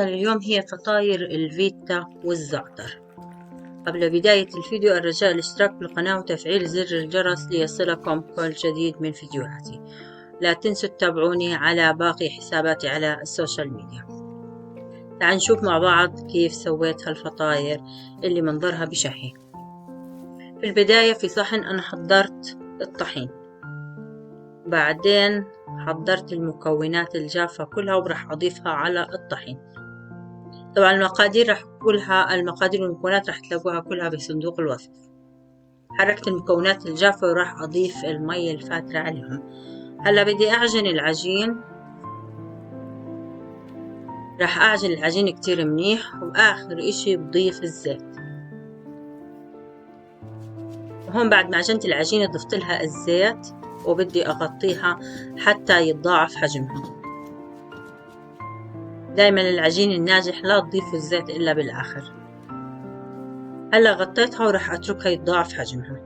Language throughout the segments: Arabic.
اليوم هي فطاير الفيتا والزعتر. قبل بداية الفيديو الرجاء الاشتراك بالقناة وتفعيل زر الجرس ليصلكم كل جديد من فيديوهاتي. لا تنسوا تتابعوني على باقي حساباتي على السوشيال ميديا. تعالوا نشوف مع بعض كيف سويت هالفطاير اللي منظرها بشهي. في البداية في صحن أنا حضرت الطحين، بعدين حضرت المكونات الجافة كلها وراح أضيفها على الطحين. طبعا المقادير راح كلها، المقادير والمكونات راح تلاقوها كلها بصندوق الوصف. حركت المكونات الجافة وراح أضيف المية الفاترة عليهم. هلا بدي أعجن العجين، راح أعجن العجين كتير منيح، وآخر إشي بضيف الزيت. وهون بعد ما عجنت العجينة ضفت لها الزيت وبدي أغطيها حتى يتضاعف حجمها. دايما العجين الناجح لا تضيفوا الزيت إلا بالآخر. هلا غطيتها وراح أتركها يتضاعف حجمها.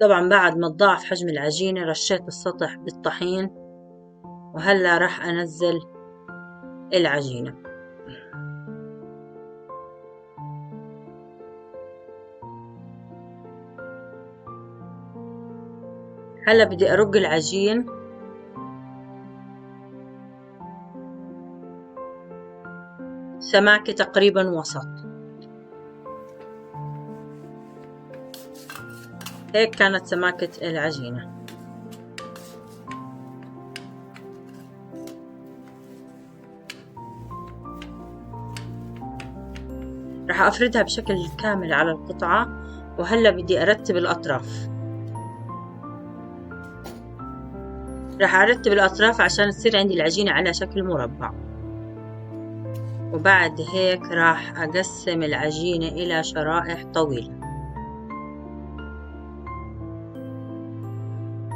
طبعا بعد ما تضاعف حجم العجينة رشيت السطح بالطحين، وهلا راح أنزل العجينة. هلا بدي أرج العجين سماكة تقريبا وسط. هيك كانت سماكة العجينة. راح أفردها بشكل كامل على القطعة، وهلا بدي أرتب الأطراف. راح أرتب الأطراف عشان تصير عندي العجينة على شكل مربع. وبعد هيك راح أقسم العجينة إلى شرائح طويلة،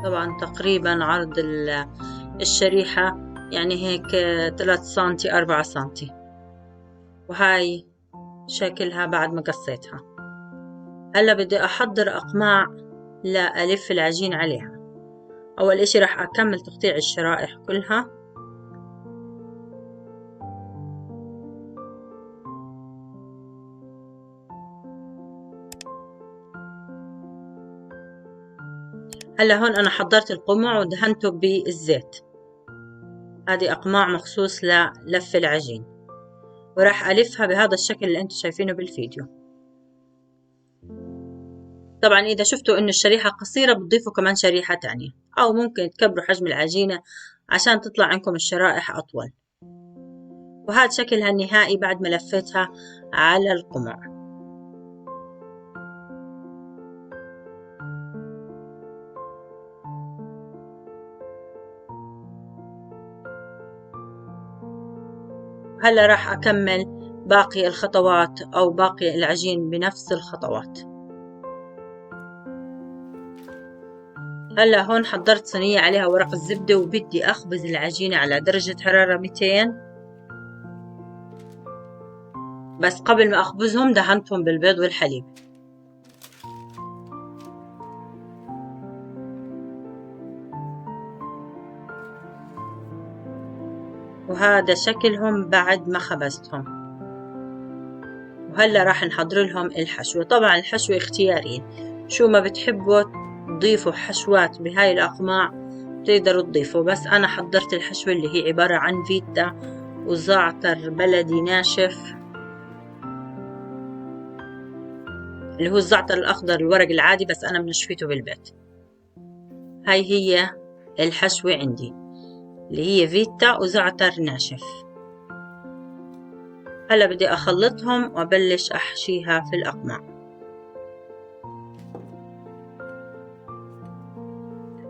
طبعا تقريبا عرض الشريحة يعني هيك 3 سنتي 4 سنتي. وهاي شكلها بعد ما قصيتها. هلا بدي أحضر أقماع لألف العجين عليها. أول إشي راح أكمل تقطيع الشرائح كلها. هلا هون أنا حضرت القمع ودهنته بالزيت. هذه أقماع مخصوص للف العجين، وراح ألفها بهذا الشكل اللي أنتم شايفينه بالفيديو. طبعا إذا شفتوا إنه الشريحة قصيرة بتضيفوا كمان شريحة تانية، أو ممكن تكبروا حجم العجينة عشان تطلع عندكم الشرائح أطول. وهذا شكلها النهائي بعد ما لفيتها على القمع. هلا راح أكمل باقي الخطوات أو باقي العجين بنفس الخطوات. هلا هون حضرت صينية عليها ورق الزبدة، وبدي أخبز العجينة على درجة حرارة 200. بس قبل ما أخبزهم دهنتهم بالبيض والحليب. وهذا شكلهم بعد ما خبزتهم. وهلا راح نحضر لهم الحشوة. طبعا الحشوة اختياري، شو ما بتحبوا تضيفوا حشوات بهاي الأقماع تقدروا تضيفوا، بس أنا حضرت الحشوة اللي هي عبارة عن فيتا وزعتر بلدي ناشف، اللي هو الزعتر الأخضر الورق العادي، بس أنا منشفيته بالبيت. هاي هي الحشوة عندي اللي هي فيتا وزعتر ناشف. هلا بدي أخلطهم وأبلش أحشيها في الأقماع.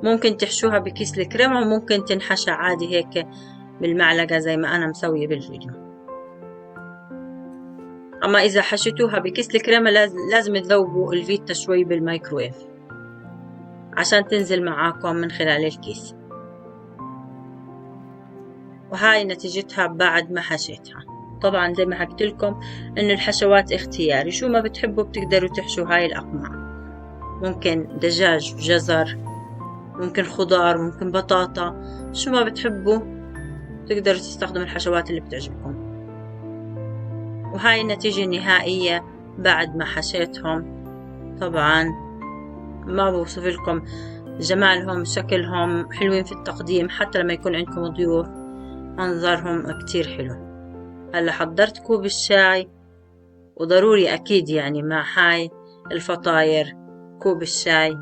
ممكن تحشوها بكيس الكريمة، وممكن تنحشى عادي هيك بالمعلقة زي ما أنا مسوية بالفيديو. أما إذا حشيتوها بكيس الكريمة لازم تذوبوا الفيتا شوي بالميكرويف عشان تنزل معاكم من خلال الكيس. وهاي نتيجتها بعد ما حشيتها. طبعا زي ما حكيت لكم إنه الحشوات اختياري، شو ما بتحبوا بتقدروا تحشوا هاي الأقماع. ممكن دجاج، جزر، ممكن خضار، ممكن بطاطا، شو ما بتحبوا تقدروا تستخدموا الحشوات اللي بتعجبكم. وهاي النتيجة النهائية بعد ما حشيتهم. طبعا ما بوصف لكم جمالهم، شكلهم حلوين في التقديم، حتى لما يكون عندكم ضيوف منظرهم كتير حلو. هلا حضرت كوب الشاي، وضروري أكيد يعني مع هاي الفطاير كوب الشاي،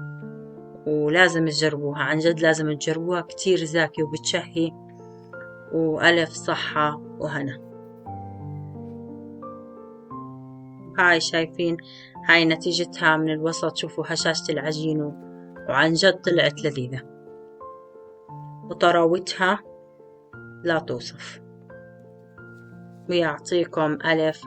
ولازم تجربوها، عن جد لازم تجربوها، كتير زاكي وبتشهي، وألف صحة وهنا. هاي شايفين هاي نتيجتها من الوسط، شوفوا هشاشة العجين، وعن جد طلعت لذيذة، وطراوتها لا توصف. ويعطيكم ألف